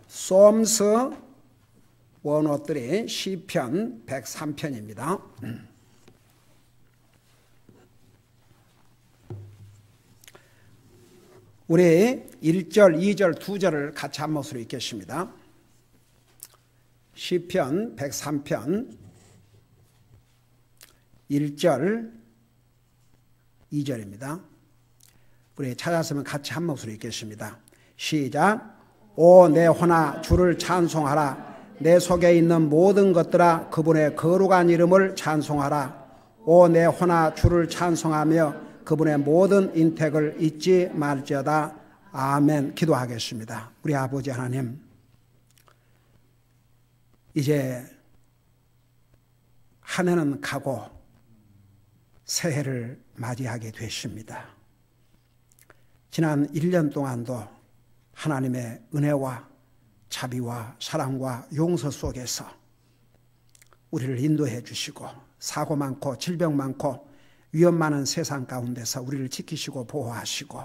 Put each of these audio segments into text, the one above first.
Psalms 103 시편 103편입니다. 우리 1절, 2절, 2절을 같이 한 목소리로 읽겠습니다. 시편 103편 1절, 2절입니다. 우리 찾았으면 같이 한 목소리로 읽겠습니다. 시작. 오 내 혼아 주를 찬송하라. 내 속에 있는 모든 것들아 그분의 거룩한 이름을 찬송하라. 오 내 혼아 주를 찬송하며 그분의 모든 인택을 잊지 말지어다. 아멘. 기도하겠습니다. 우리 아버지 하나님, 이제 한 해는 가고 새해를 맞이하게 되십니다. 지난 1년 동안도 하나님의 은혜와 자비와 사랑과 용서 속에서 우리를 인도해 주시고 사고 많고 질병 많고 위험 많은 세상 가운데서 우리를 지키시고 보호하시고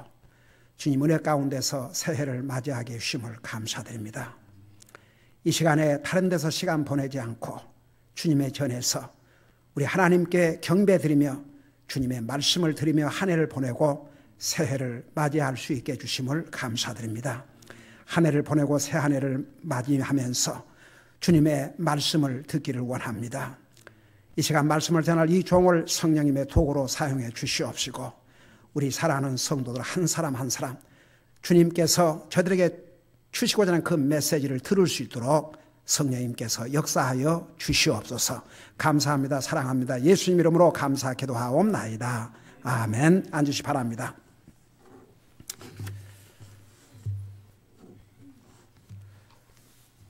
주님 은혜 가운데서 새해를 맞이하게 해주심을 감사드립니다. 이 시간에 다른 데서 시간 보내지 않고 주님의 전에서 우리 하나님께 경배드리며 주님의 말씀을 드리며 한 해를 보내고 새해를 맞이할 수 있게 해주심을 감사드립니다. 한 해를 보내고 새 한 해를 맞이하면서 주님의 말씀을 듣기를 원합니다. 이 시간 말씀을 전할 이 종을 성령님의 도구로 사용해 주시옵시고 우리 사랑하는 성도들 한 사람 한 사람 주님께서 저들에게 주시고자 하는 그 메시지를 들을 수 있도록 성령님께서 역사하여 주시옵소서. 감사합니다. 사랑합니다. 예수님 이름으로 감사 기도하옵나이다. 아멘. 앉으시 바랍니다.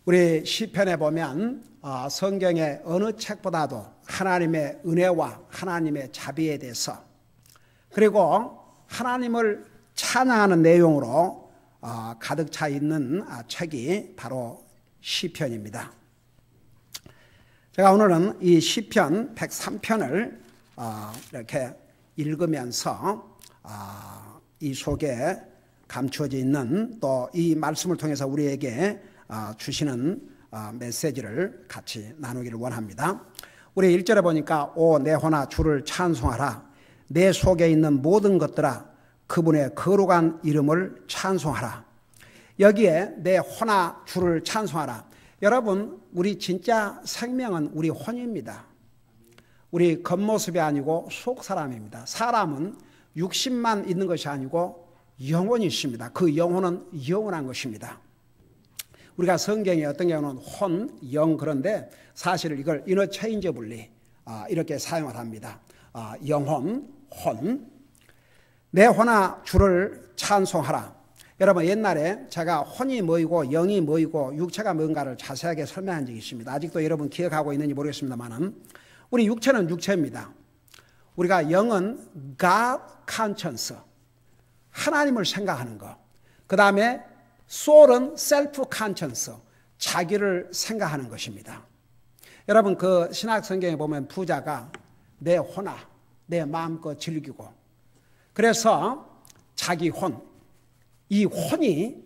우리 시편에 보면 성경의 어느 책보다도 하나님의 은혜와 하나님의 자비에 대해서 그리고 하나님을 찬양하는 내용으로 가득 차 있는 책이 바로 시편입니다. 제가 오늘은 이 시편 103편을 이렇게 읽으면서 이 속에 감추어져 있는 또 이 말씀을 통해서 우리에게 주시는 메시지를 같이 나누기를 원합니다. 우리 1절에 보니까 오 내 혼아 주를 찬송하라. 내 속에 있는 모든 것들아 그분의 거룩한 이름을 찬송하라. 여기에 내 혼아 주를 찬송하라. 여러분, 우리 진짜 생명은 우리 혼입니다. 우리 겉모습이 아니고 속사람입니다. 사람은 육신만 있는 것이 아니고 영혼이 있습니다. 그 영혼은 영원한 것입니다. 우리가 성경에 어떤 경우는 혼, 영 그런데 사실 이걸 인터체인저블리 이렇게 사용을 합니다. 영혼, 혼. 내 혼아 주를 찬송하라. 여러분 옛날에 제가 혼이 뭐이고 영이 뭐이고 육체가 뭔가를 자세하게 설명한 적이 있습니다. 아직도 여러분 기억하고 있는지 모르겠습니다만 우리 육체는 육체입니다. 우리가 영은 God conscience, 하나님을 생각하는 것. 그 다음에 soul은 self conscience, 자기를 생각하는 것입니다. 여러분 그 신학 성경에 보면 부자가 내 혼아, 내 마음껏 즐기고 그래서 자기 혼, 이 혼이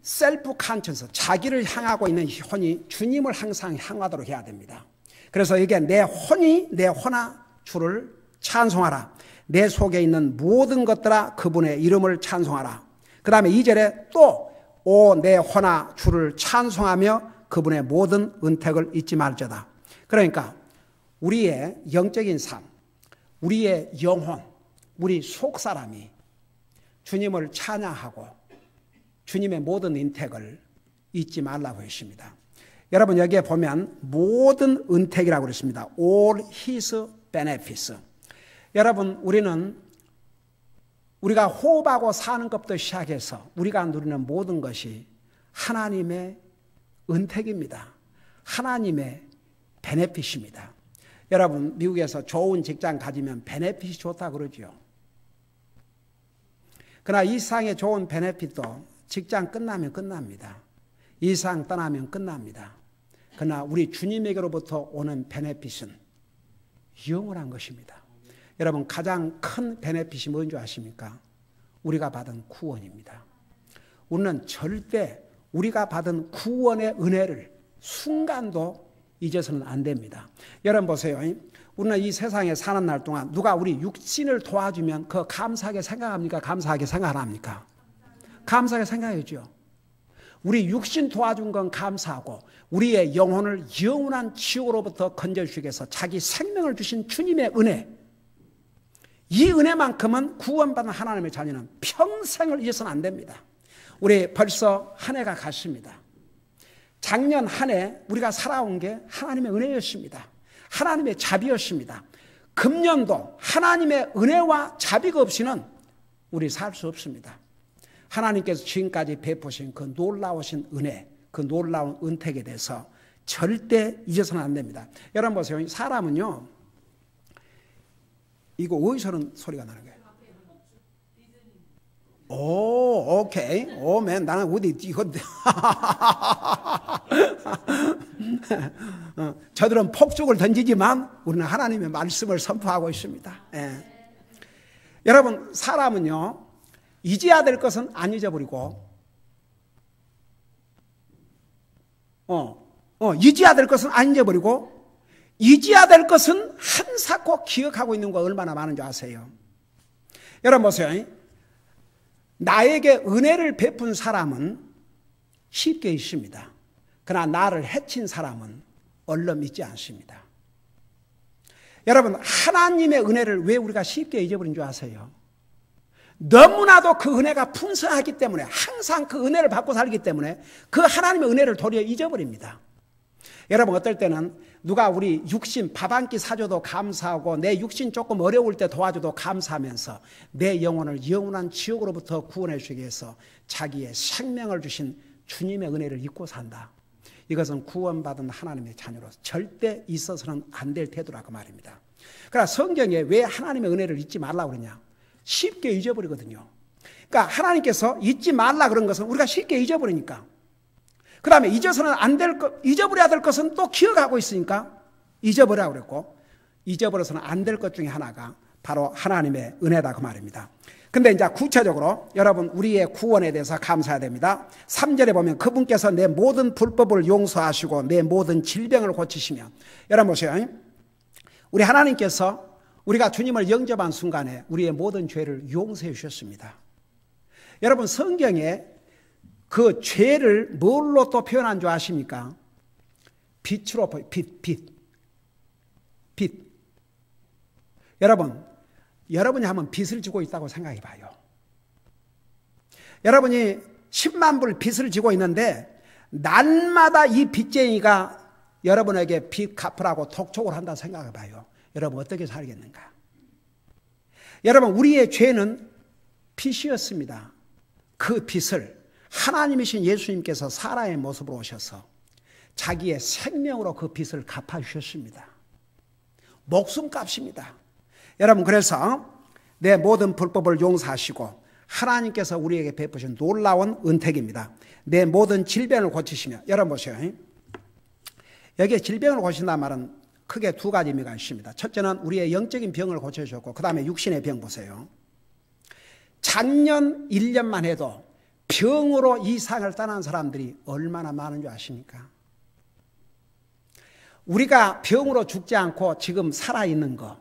셀프 컨셔스, 자기를 향하고 있는 이 혼이 주님을 항상 향하도록 해야 됩니다. 그래서 이게 내 혼이 내 혼아 주를 찬송하라. 내 속에 있는 모든 것들아 그분의 이름을 찬송하라. 그 다음에 2절에 또 오 내 혼아 주를 찬송하며 그분의 모든 은택을 잊지 말지어다. 그러니까 우리의 영적인 삶, 우리의 영혼, 우리 속사람이 주님을 찬양하고 주님의 모든 인택을 잊지 말라고 했습니다. 여러분 여기에 보면 모든 은택이라고 그랬습니다. All his benefits. 여러분 우리가 호흡하고 사는 것부터 시작해서 우리가 누리는 모든 것이 하나님의 은택입니다. 하나님의 베네핏입니다. 여러분 미국에서 좋은 직장 가지면 베네핏이 좋다 그러죠. 그러나 이 세상의 좋은 베네핏도 직장 끝나면 끝납니다. 이 세상 떠나면 끝납니다. 그러나 우리 주님에게로부터 오는 베네핏은 영원한 것입니다. 여러분 가장 큰 베네핏이 뭔지 아십니까? 우리가 받은 구원입니다. 우리는 절대 우리가 받은 구원의 은혜를 순간도 잊어서는 안 됩니다. 여러분 보세요. 우리는 이 세상에 사는 날 동안 누가 우리 육신을 도와주면 그거 감사하게 생각합니까? 감사하게 생각 안 합니까? 감사하게 생각해야죠. 우리 육신 도와준 건 감사하고 우리의 영혼을 영원한 지옥으로부터 건져주시기 위해서 자기 생명을 주신 주님의 은혜, 이 은혜만큼은 구원받은 하나님의 자녀는 평생을 잊어서는 안 됩니다. 우리 벌써 한 해가 갔습니다. 작년 한 해 우리가 살아온 게 하나님의 은혜였습니다. 하나님의 자비였습니다. 금년도 하나님의 은혜와 자비가 없이는 우리 살 수 없습니다. 하나님께서 지금까지 베푸신 그 놀라우신 은혜, 그 놀라운 은택에 대해서 절대 잊어서는 안 됩니다. 여러분 보세요. 사람은요, 이거 어디서는 소리가 나는 거예요? 오, 오케이. 오맨, 나는 어디, 이거. 저들은 폭죽을 던지지만 우리는 하나님의 말씀을 선포하고 있습니다. 예. 여러분, 사람은요, 잊어야 될 것은 안 잊어버리고, 잊어야 될 것은 안 잊어버리고, 잊어야 될 것은 한사코 기억하고 있는 거 얼마나 많은 줄 아세요? 여러분 보세요. 나에게 은혜를 베푼 사람은 쉽게 잊습니다. 그러나 나를 해친 사람은 얼른 잊지 않습니다. 여러분, 하나님의 은혜를 왜 우리가 쉽게 잊어버린 줄 아세요? 너무나도 그 은혜가 풍성하기 때문에, 항상 그 은혜를 받고 살기 때문에 그 하나님의 은혜를 도리어 잊어버립니다. 여러분, 어떨 때는 누가 우리 육신 밥 한 끼 사줘도 감사하고 내 육신 조금 어려울 때 도와줘도 감사하면서 내 영혼을 영원한 지옥으로부터 구원해 주기 위해서 자기의 생명을 주신 주님의 은혜를 잊고 산다. 이것은 구원받은 하나님의 자녀로서 절대 있어서는 안 될 태도라고 말입니다. 그러나 성경에 왜 하나님의 은혜를 잊지 말라고 그러냐? 쉽게 잊어버리거든요. 그러니까 하나님께서 잊지 말라 그런 것은 우리가 쉽게 잊어버리니까. 그 다음에 잊어서는 안 될 것, 잊어버려야 될 것은 또 기억하고 있으니까 잊어버려야 그랬고, 잊어버려서는 안 될 것 중에 하나가 바로 하나님의 은혜다 그 말입니다. 근데 이제 구체적으로 여러분 우리의 구원에 대해서 감사해야 됩니다. 3절에 보면 그분께서 내 모든 불법을 용서하시고 내 모든 질병을 고치시며, 여러분 보세요. 우리 하나님께서 우리가 주님을 영접한 순간에 우리의 모든 죄를 용서해 주셨습니다. 여러분 성경에 그 죄를 뭘로 또 표현한 줄 아십니까? 빛으로 보여. 빛. 여러분이 한번 빚을 지고 있다고 생각해 봐요. 여러분이 10만 불 빚을 지고 있는데 날마다 이 빚쟁이가 여러분에게 빚 갚으라고 독촉을 한다 생각해 봐요. 여러분 어떻게 살겠는가? 여러분 우리의 죄는 빚이었습니다. 그 빚을 하나님이신 예수님께서 사람의 모습으로 오셔서 자기의 생명으로 그 빚을 갚아주셨습니다. 목숨값입니다. 여러분 그래서 내 모든 불법을 용서하시고 하나님께서 우리에게 베푸신 놀라운 은택입니다. 내 모든 질병을 고치시며, 여러분 보세요. 여기에 질병을 고친다는 말은 크게 두 가지 의미가 있습니다. 첫째는 우리의 영적인 병을 고쳐주셨고 그 다음에 육신의 병 보세요. 작년 1년만 해도 병으로 이 세상을 떠난 사람들이 얼마나 많은 줄 아십니까? 우리가 병으로 죽지 않고 지금 살아있는 거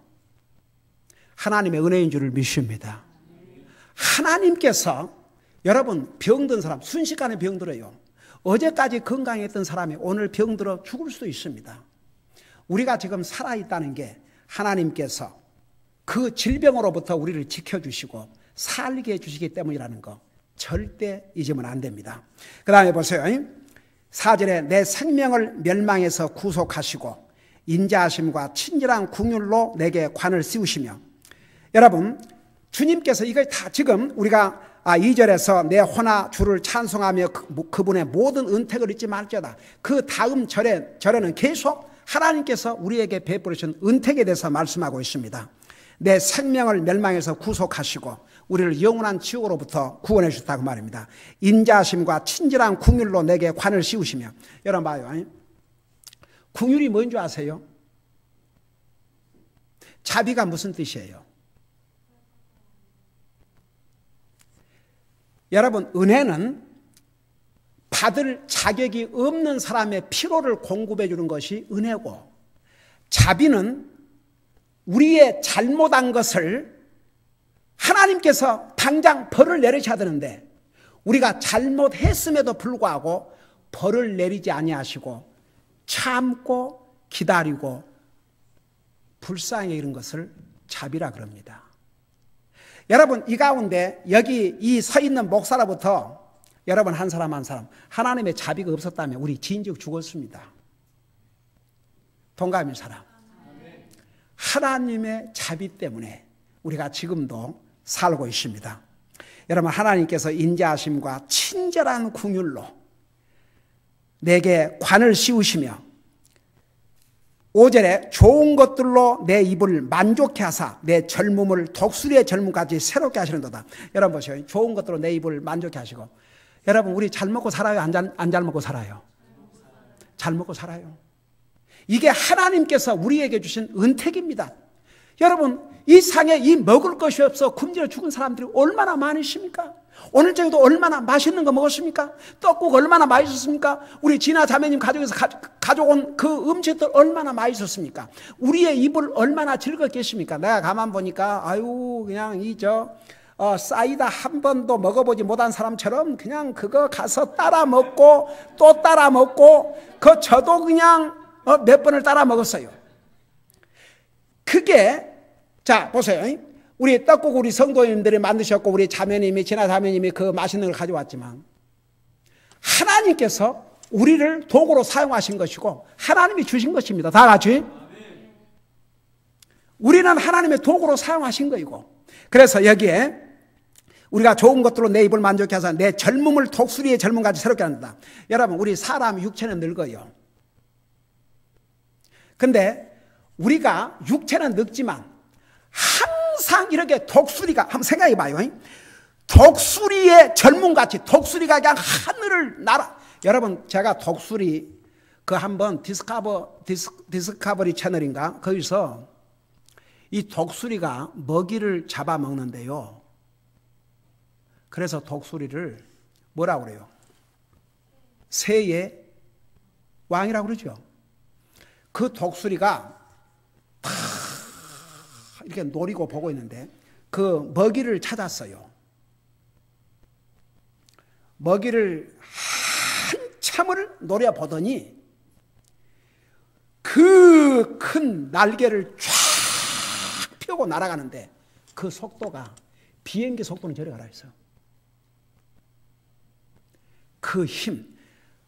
하나님의 은혜인 줄을 믿습니다. 하나님께서 여러분 병든 사람 순식간에 병들어요. 어제까지 건강했던 사람이 오늘 병들어 죽을 수도 있습니다. 우리가 지금 살아있다는 게 하나님께서 그 질병으로부터 우리를 지켜주시고 살게 해주시기 때문이라는 거 절대 잊으면 안 됩니다. 그 다음에 보세요. 4절에 내 생명을 멸망에서 구속하시고 인자하심과 친절한 긍휼로 내게 관을 씌우시며, 여러분 주님께서 이걸 다 지금 우리가 2절에서 내 호나 주를 찬송하며 그분의 모든 은택을 잊지 말지어다. 그 다음 절에는 계속 하나님께서 우리에게 베푸신 은택에 대해서 말씀하고 있습니다. 내 생명을 멸망에서 구속하시고 우리를 영원한 지옥으로부터 구원해 주셨다고 말입니다. 인자하심과 친절한 긍휼로 내게 관을 씌우시며, 여러분 봐요. 긍휼이 뭔 줄 아세요? 자비가 무슨 뜻이에요? 여러분 은혜는 받을 자격이 없는 사람의 피로를 공급해 주는 것이 은혜고, 자비는 우리의 잘못한 것을 하나님께서 당장 벌을 내리셔야 되는데 우리가 잘못했음에도 불구하고 벌을 내리지 아니하시고 참고 기다리고 불쌍히 이런 것을 자비라 그럽니다. 여러분, 이 가운데 여기 이 서 있는 목사로부터 여러분 한 사람 한 사람 하나님의 자비가 없었다면 우리 진즉 죽었습니다. 동감인 사람. 하나님의 자비 때문에 우리가 지금도 살고 있습니다. 여러분, 하나님께서 인자하심과 친절한 긍휼로 내게 관을 씌우시며 5절에 좋은 것들로 내 입을 만족해 하사 내 젊음을 독수리의 젊음까지 새롭게 하시는도다. 여러분 보세요. 좋은 것들로 내 입을 만족해 하시고, 여러분 우리 잘 먹고 살아요? 안 잘 먹고 살아요? 잘 먹고 살아요. 이게 하나님께서 우리에게 주신 은택입니다. 여러분, 이 상에 이 먹을 것이 없어 굶주려 죽은 사람들이 얼마나 많으십니까? 오늘 저녁에도 얼마나 맛있는 거 먹었습니까? 떡국 얼마나 맛있었습니까? 우리 진아 자매님 가족에서 가져온 그 음식들 얼마나 맛있었습니까? 우리의 입을 얼마나 즐겁게 했습니까? 내가 가만 보니까 아유 그냥 사이다 한 번도 먹어보지 못한 사람처럼 그냥 그거 가서 따라 먹고 또 따라 먹고 저도 그냥 몇 번을 따라 먹었어요. 그게, 자 보세요. 우리 떡국 우리 성도님들이 만드셨고 우리 자매님이 진아 자매님이 그 맛있는 걸 가져왔지만 하나님께서 우리를 도구로 사용하신 것이고 하나님이 주신 것입니다. 다 같이. 우리는 하나님의 도구로 사용하신 거이고, 그래서 여기에 우리가 좋은 것들로 내 입을 만족해 해서 내 젊음을 독수리의 젊음까지 새롭게 한다. 여러분, 우리 사람 육체는 늙어요. 근데 우리가 육체는 늙지만 항상 이렇게 독수리가, 한번 생각해 봐요. 독수리의 젊음같이 독수리가 그냥 하늘을 날아. 여러분, 제가 독수리 그 한번 디스커버리 채널인가 거기서 이 독수리가 먹이를 잡아먹는데요. 그래서 독수리를 뭐라고 그래요? 새의 왕이라고 그러죠. 그 독수리가 다 이렇게 노리고 보고 있는데 그 먹이를 찾았어요. 먹이를 한참을 노려보더니 그 큰 날개를 쫙 펴고 날아가는데 그 속도가 비행기 속도는 저리 가라 했어요. 그 힘,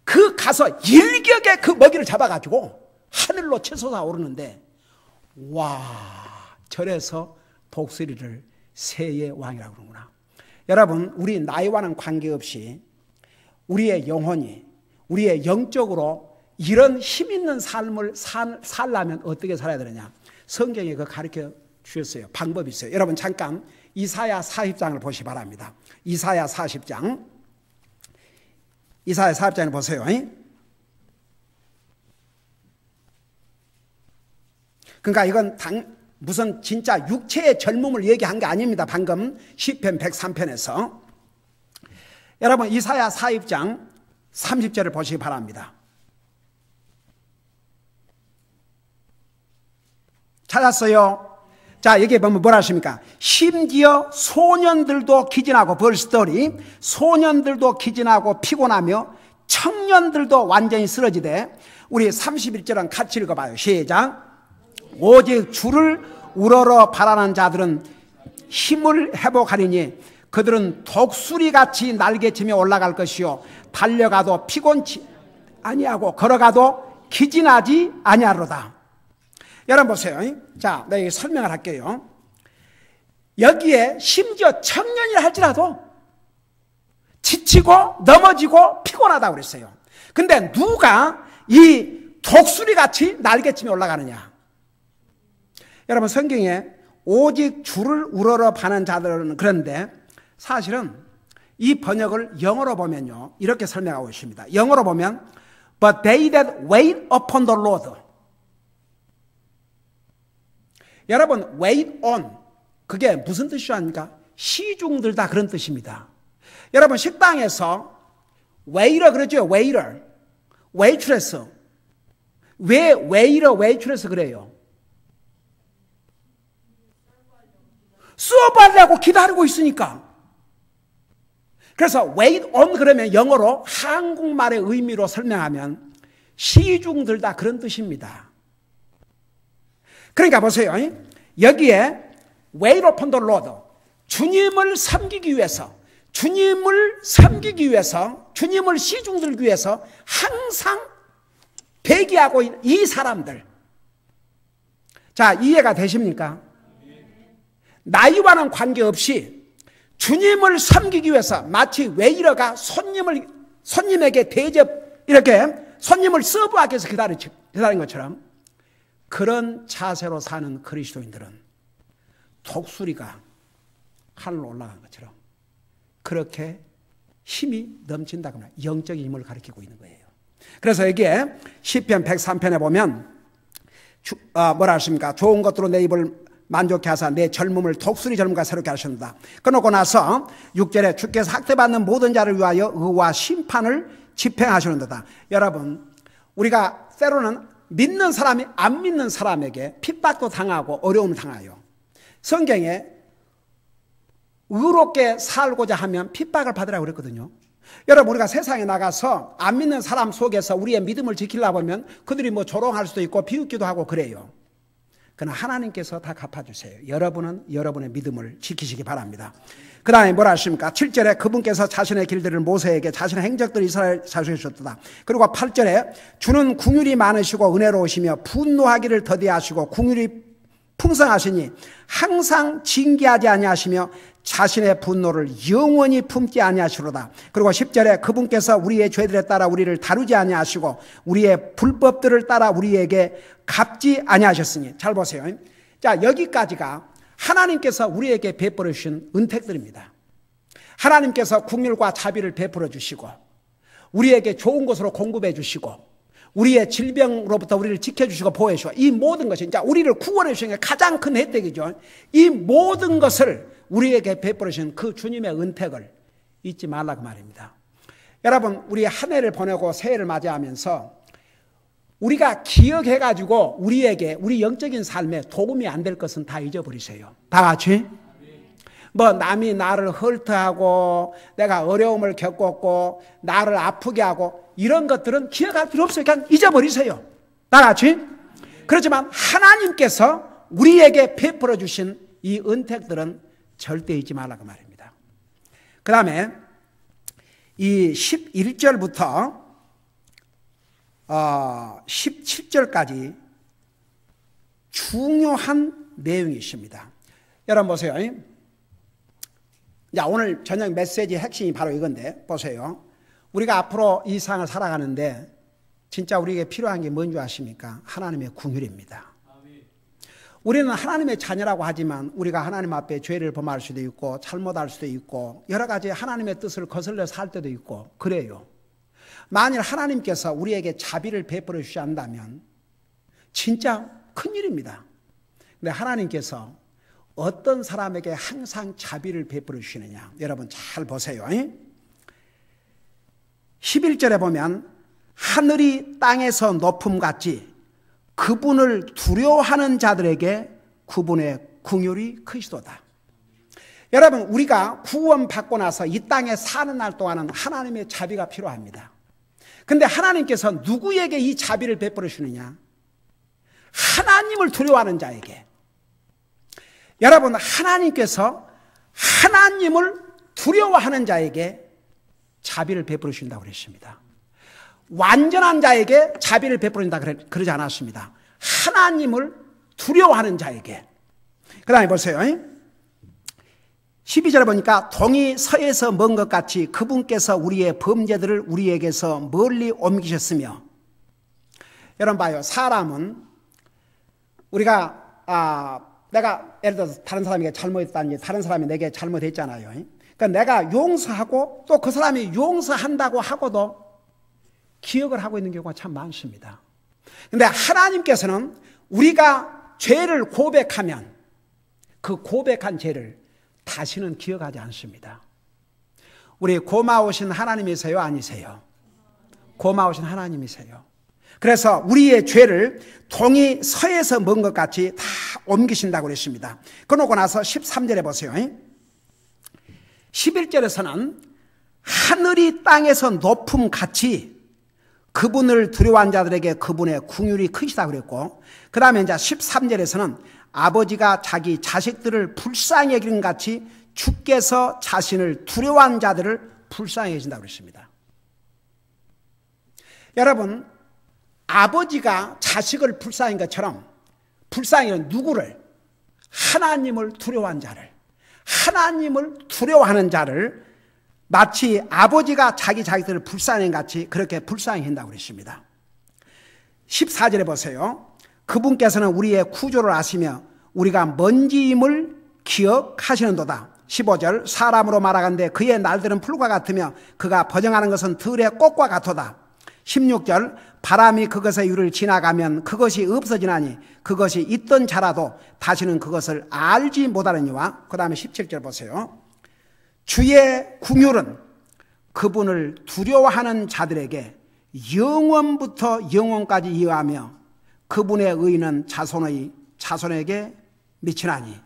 그 가서 일격에 그 먹이를 잡아가지고 하늘로 치솟아 오르는데, 와, 저래서 독수리를 새의 왕이라고 그러는구나. 여러분, 우리 나이와는 관계없이 우리의 영혼이, 우리의 영적으로 이런 힘 있는 삶을 살려면 어떻게 살아야 되느냐? 성경에 그 가르쳐 주셨어요. 방법이 있어요. 여러분 잠깐 이사야 40장을 보시기 바랍니다. 이사야 40장. 이사야 40장을 보세요. 그러니까 이건 무슨 진짜 육체의 젊음을 얘기한 게 아닙니다. 방금 시편 103편에서. 여러분 이사야 40장 30절을 보시기 바랍니다. 찾았어요? 자, 여기 보면 뭐라 하십니까? 심지어 소년들도 기진하고, 벌스 30, 소년들도 기진하고 피곤하며 청년들도 완전히 쓰러지되, 우리 31절은 같이 읽어봐요. 시작. 오직 주를 우러러 바라는 자들은 힘을 회복하리니 그들은 독수리같이 날개치며 올라갈 것이요 달려가도 피곤치 아니하고 걸어가도 기진하지 아니하로다. 여러분 보세요. 자, 내가 설명을 할게요. 여기에 심지어 청년이라 할지라도 지치고 넘어지고 피곤하다고 그랬어요. 근데 누가 이 독수리같이 날개치며 올라가느냐? 여러분 성경에 오직 주를 우러러 바는 자들은, 그런데 사실은 이 번역을 영어로 보면요 이렇게 설명하고 있습니다. 영어로 보면 But they that wait upon the Lord. 여러분 wait on, 그게 무슨 뜻이죠? 시중들다 그런 뜻입니다. 여러분 식당에서 웨이터 그러죠. 웨이터. 웨이트레스. 왜 웨이터, 웨이트레스 그래요? 서브하려고 기다리고 있으니까. 그래서 wait on 그러면 영어로 한국말의 의미로 설명하면 시중 들다 그런 뜻입니다. 그러니까 보세요. 여기에 wait upon the Lord. 주님을 섬기기 위해서, 주님을 섬기기 위해서, 주님을 시중 들기 위해서 항상 대기하고 있는 이 사람들. 자, 이해가 되십니까? 나이와는 관계없이 주님을 섬기기 위해서 마치 웨이터가 손님에게 대접, 이렇게 손님을 서브하기 위해서 기다린 것처럼 그런 자세로 사는 그리스도인들은 독수리가 하늘로 올라간 것처럼 그렇게 힘이 넘친다고 합니다. 영적인 힘을 가리키고 있는 거예요. 그래서 여기에 시편 103편에 보면 뭐라 하십니까? 좋은 것으로 내 입을 만족해 하사 내 젊음을 독수리 젊음과 새롭게 하신다. 그러고 나서 6절에 주께서 학대받는 모든 자를 위하여 의와 심판을 집행하시는도다. 여러분, 우리가 때로는 믿는 사람이 안 믿는 사람에게 핍박도 당하고 어려움을 당해요. 성경에 의롭게 살고자 하면 핍박을 받으라고 그랬거든요. 여러분, 우리가 세상에 나가서 안 믿는 사람 속에서 우리의 믿음을 지키려고 하면 그들이 뭐 조롱할 수도 있고 비웃기도 하고 그래요. 그러나 하나님께서 다 갚아주세요. 여러분은 여러분의 믿음을 지키시기 바랍니다. 그 다음에 뭐라 하십니까? 7절에 그분께서 자신의 길들을 모세에게 자신의 행적들을 이스라엘 자손에게 주셨다. 그리고 8절에 주는 궁휼이 많으시고 은혜로우시며 분노하기를 더디하시고 궁휼이 풍성하시니 항상 징계하지 아니하시며 자신의 분노를 영원히 품지 아니하시로다. 그리고 10절에 그분께서 우리의 죄들에 따라 우리를 다루지 아니하시고 우리의 불법들을 따라 우리에게 갚지 아니하셨으니. 잘 보세요. 자, 여기까지가 하나님께서 우리에게 베풀어 주신 은택들입니다. 하나님께서 긍휼과 자비를 베풀어 주시고 우리에게 좋은 것으로 공급해 주시고 우리의 질병으로부터 우리를 지켜주시고 보호해주시고 이 모든 것이 이제 우리를 구원해 주신 게 가장 큰 혜택이죠. 이 모든 것을 우리에게 베풀어 주신 그 주님의 은택을 잊지 말라고 말입니다. 여러분, 우리 한 해를 보내고 새해를 맞이하면서 우리가 기억해가지고 우리에게 우리 영적인 삶에 도움이 안 될 것은 다 잊어버리세요. 다 같이. 뭐 남이 나를 헐트하고 내가 어려움을 겪었고 나를 아프게 하고 이런 것들은 기억할 필요 없어요. 그냥 잊어버리세요. 다 같이. 그렇지만 하나님께서 우리에게 베풀어 주신 이 은택들은 절대 잊지 말라고 말입니다. 그 다음에 이 11절부터 17절까지 중요한 내용이 있습니다. 여러분 보세요. 자, 오늘 저녁 메시지 핵심이 바로 이건데 보세요. 우리가 앞으로 이 세상을 살아가는데 진짜 우리에게 필요한 게 뭔지 아십니까? 하나님의 긍휼입니다. 우리는 하나님의 자녀라고 하지만 우리가 하나님 앞에 죄를 범할 수도 있고 잘못할 수도 있고 여러 가지 하나님의 뜻을 거슬려 살 때도 있고 그래요. 만일 하나님께서 우리에게 자비를 베풀어 주시 한다면 진짜 큰일입니다. 근데 하나님께서 어떤 사람에게 항상 자비를 베풀어 주시느냐. 여러분 잘 보세요. 11절에 보면 하늘이 땅에서 높음같이 그분을 두려워하는 자들에게 그분의 긍휼이 크시도다. 여러분, 우리가 구원받고 나서 이 땅에 사는 날 동안은 하나님의 자비가 필요합니다. 근데 하나님께서 누구에게 이 자비를 베풀어 주느냐? 하나님을 두려워하는 자에게. 여러분, 하나님께서 하나님을 두려워하는 자에게 자비를 베풀어 주신다고 그랬습니다. 완전한 자에게 자비를 베풀어준다 그러지 않았습니다. 하나님을 두려워하는 자에게. 그 다음에 보세요. 12절에 보니까 동이 서에서 먼 것 같이 그분께서 우리의 범죄들을 우리에게서 멀리 옮기셨으며. 여러분 봐요. 사람은 우리가 내가 예를 들어서 다른 사람에게 잘못했다든지 다른 사람이 내게 잘못했잖아요. 그러니까 내가 용서하고 또 그 사람이 용서한다고 하고도 기억을 하고 있는 경우가 참 많습니다. 그런데 하나님께서는 우리가 죄를 고백하면 그 고백한 죄를 다시는 기억하지 않습니다. 우리 고마우신 하나님이세요? 아니세요? 고마우신 하나님이세요. 그래서 우리의 죄를 동이 서에서 먼 것 같이 다 옮기신다고 그랬습니다. 그러고 나서 13절에 보세요. 11절에서는 하늘이 땅에서 높음 같이 그분을 두려워한 자들에게 그분의 긍휼이 크시다 그랬고, 그 다음에 이제 13절에서는 아버지가 자기 자식들을 불쌍히 여기는 같이 주께서 자신을 두려워한 자들을 불쌍히 여기신다고 그랬습니다. 여러분, 아버지가 자식을 불쌍히 것처럼 불쌍히는 누구를? 하나님을 두려워한 자를, 하나님을 두려워하는 자를 마치 아버지가 자기 자식들을 불쌍히 같이 그렇게 불쌍히 한다고 그랬습니다. 14절에 보세요. 그분께서는 우리의 구조를 아시며 우리가 먼지임을 기억하시는도다. 15절 사람으로 말하건대 그의 날들은 풀과 같으며 그가 번영하는 것은 들의 꽃과 같도다. 16절 바람이 그것의 위를 지나가면 그것이 없어지나니 그것이 있던 자라도 다시는 그것을 알지 못하느니와. 그 다음에 17절 보세요. 주의 긍휼은 그분을 두려워하는 자들에게 영원부터 영원까지 이어하며 그분의 의는 자손의 자손에게 미치나니.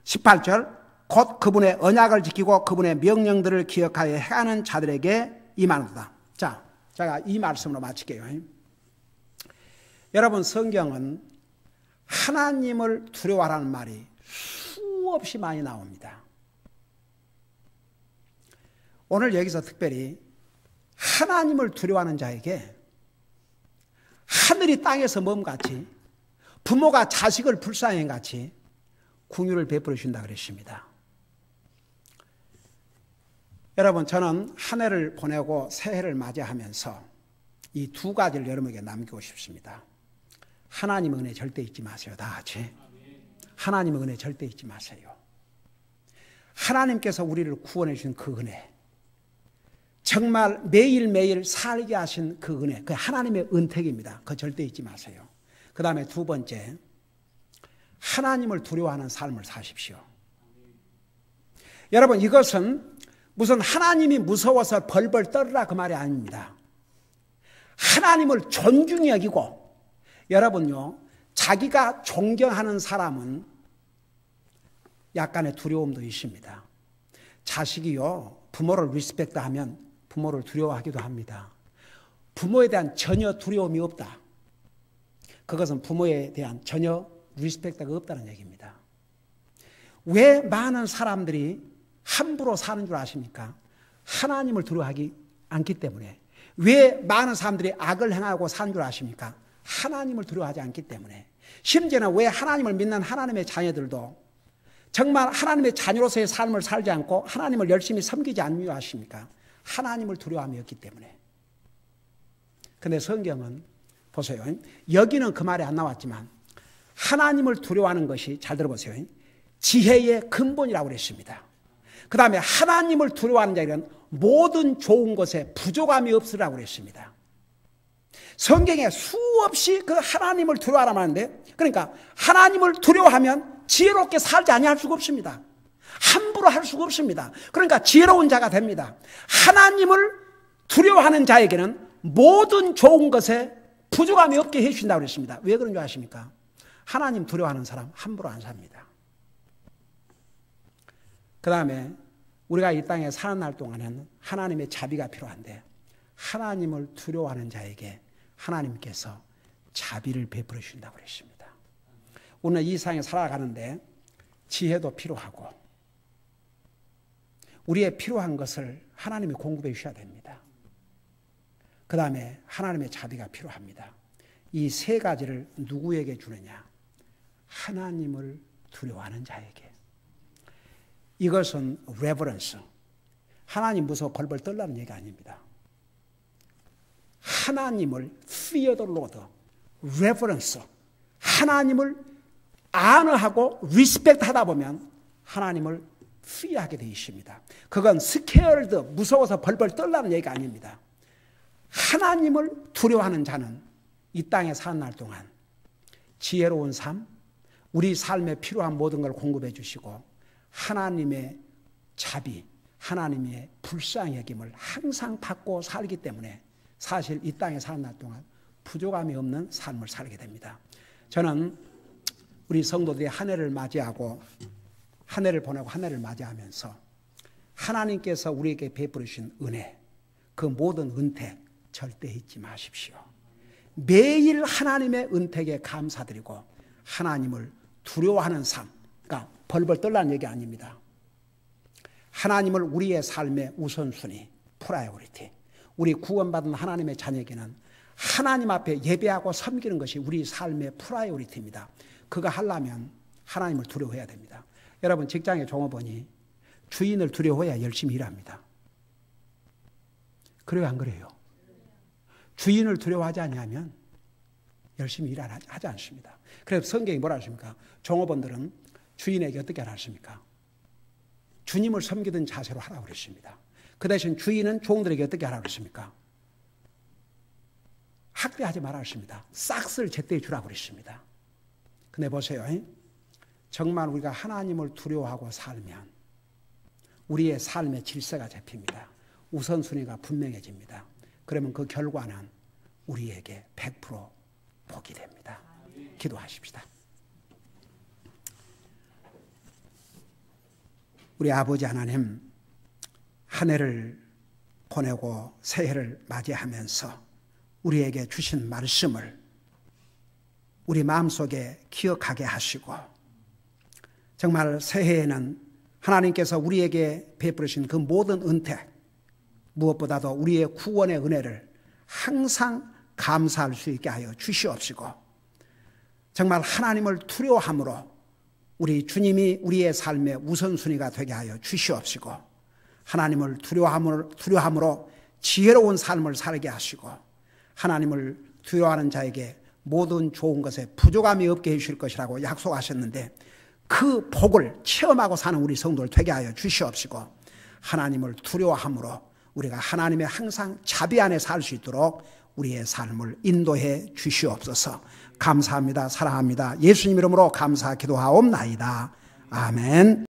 18절 곧 그분의 언약을 지키고 그분의 명령들을 기억하여 행하는 자들에게 임하는도다. 자, 제가 이 말씀으로 마칠게요. 여러분, 성경은 하나님을 두려워하라는 말이 수없이 많이 나옵니다. 오늘 여기서 특별히 하나님을 두려워하는 자에게 하늘이 땅에서 몸같이 부모가 자식을 불쌍히 같이 긍휼을 베풀어 주신다 그랬습니다. 여러분, 저는 한 해를 보내고 새해를 맞이하면서 이 두 가지를 여러분에게 남기고 싶습니다. 하나님의 은혜 절대 잊지 마세요. 다 같이. 하나님의 은혜 절대 잊지 마세요. 하나님께서 우리를 구원해 주신 그 은혜, 정말 매일매일 살게 하신 그 은혜, 그 하나님의 은택입니다. 그거 절대 잊지 마세요. 그 다음에 두 번째, 하나님을 두려워하는 삶을 사십시오. 여러분, 이것은 무슨 하나님이 무서워서 벌벌 떨으라 그 말이 아닙니다. 하나님을 존중히 여기고, 여러분요, 자기가 존경하는 사람은 약간의 두려움도 있습니다. 자식이요, 부모를 리스펙트하면 부모를 두려워하기도 합니다. 부모에 대한 전혀 두려움이 없다. 그것은 부모에 대한 전혀 리스펙트가 없다는 얘기입니다. 왜 많은 사람들이 함부로 사는 줄 아십니까? 하나님을 두려워하지 않기 때문에. 왜 많은 사람들이 악을 행하고 사는 줄 아십니까? 하나님을 두려워하지 않기 때문에. 심지어는 왜 하나님을 믿는 하나님의 자녀들도 정말 하나님의 자녀로서의 삶을 살지 않고 하나님을 열심히 섬기지 않는 이유 아십니까? 하나님을 두려워함이 없기 때문에. 그런데 성경은 보세요. 여기는 그 말이 안 나왔지만 하나님을 두려워하는 것이, 잘 들어보세요, 지혜의 근본이라고 그랬습니다. 그 다음에 하나님을 두려워하는 자에게는 모든 좋은 것에 부족함이 없으라고 그랬습니다. 성경에 수없이 그 하나님을 두려워하라고 하는데, 그러니까 하나님을 두려워하면 지혜롭게 살지 아니할 수가 없습니다. 함부로 할 수가 없습니다. 그러니까 지혜로운 자가 됩니다. 하나님을 두려워하는 자에게는 모든 좋은 것에 부족함이 없게 해주신다고 그랬습니다. 왜 그런 줄 아십니까? 하나님 두려워하는 사람 함부로 안 삽니다. 그 다음에 우리가 이 땅에 사는 날 동안에는 하나님의 자비가 필요한데, 하나님을 두려워하는 자에게 하나님께서 자비를 베풀어 주신다고 그랬습니다. 오늘 이 세상에 살아가는데 지혜도 필요하고 우리의 필요한 것을 하나님이 공급해 주셔야 됩니다. 그 다음에 하나님의 자비가 필요합니다. 이 세 가지를 누구에게 주느냐? 하나님을 두려워하는 자에게. 이것은 레버런스. 하나님 무서워 벌벌 떨라는 얘기가 아닙니다. 하나님을 fear the Lord, reverence, 하나님을 안어하고 리스펙트 하다 보면 하나님을 fear하게 되어 있습니다. 그건 scared, 무서워서 벌벌 떨라는 얘기가 아닙니다. 하나님을 두려워하는 자는 이 땅에 사는 날 동안 지혜로운 삶, 우리 삶에 필요한 모든 걸 공급해 주시고 하나님의 자비, 하나님의 불쌍히 여김을 항상 받고 살기 때문에 사실 이 땅에 사는 날 동안 부족함이 없는 삶을 살게 됩니다. 저는 우리 성도들이 한 해를 맞이하고 한 해를 보내고 한 해를 맞이하면서 하나님께서 우리에게 베풀으신 은혜, 그 모든 은택 절대 잊지 마십시오. 매일 하나님의 은택에 감사드리고 하나님을 두려워하는 삶, 그러니까 벌벌 떨라는 얘기 아닙니다. 하나님을 우리의 삶의 우선순위, 프라이오리티, 우리 구원받은 하나님의 자녀에게는 하나님 앞에 예배하고 섬기는 것이 우리 삶의 프라이오리티입니다. 그거 하려면 하나님을 두려워해야 됩니다. 여러분 직장의 종업원이 주인을 두려워해야 열심히 일합니다. 그래요, 안 그래요? 주인을 두려워하지 않으면 열심히 일하지 않습니다. 그래서 성경이 뭐라 하십니까? 종업원들은 주인에게 어떻게 하라 하십니까? 주님을 섬기던 자세로 하라고 그랬습니다. 그 대신 주인은 종들에게 어떻게 하라고 그랬습니까? 학대하지 말라고 했습니다. 싹쓸 제때 주라고 그랬습니다. 근데 보세요. 정말 우리가 하나님을 두려워하고 살면 우리의 삶의 질서가 잡힙니다. 우선순위가 분명해집니다. 그러면 그 결과는 우리에게 100% 복이 됩니다. 기도하십시다. 우리 아버지 하나님, 한 해를 보내고 새해를 맞이하면서 우리에게 주신 말씀을 우리 마음속에 기억하게 하시고 정말 새해에는 하나님께서 우리에게 베푸신 그 모든 은택, 무엇보다도 우리의 구원의 은혜를 항상 감사할 수 있게 하여 주시옵시고 정말 하나님을 두려워함으로 우리 주님이 우리의 삶의 우선순위가 되게 하여 주시옵시고 하나님을 두려워함으로 지혜로운 삶을 살게 하시고 하나님을 두려워하는 자에게 모든 좋은 것에 부족함이 없게 해주실 것이라고 약속하셨는데 그 복을 체험하고 사는 우리 성도를 되게 하여 주시옵시고 하나님을 두려워함으로 우리가 하나님의 항상 자비 안에 살 수 있도록 우리의 삶을 인도해 주시옵소서. 감사합니다. 사랑합니다. 예수님 이름으로 감사 기도하옵나이다. 아멘.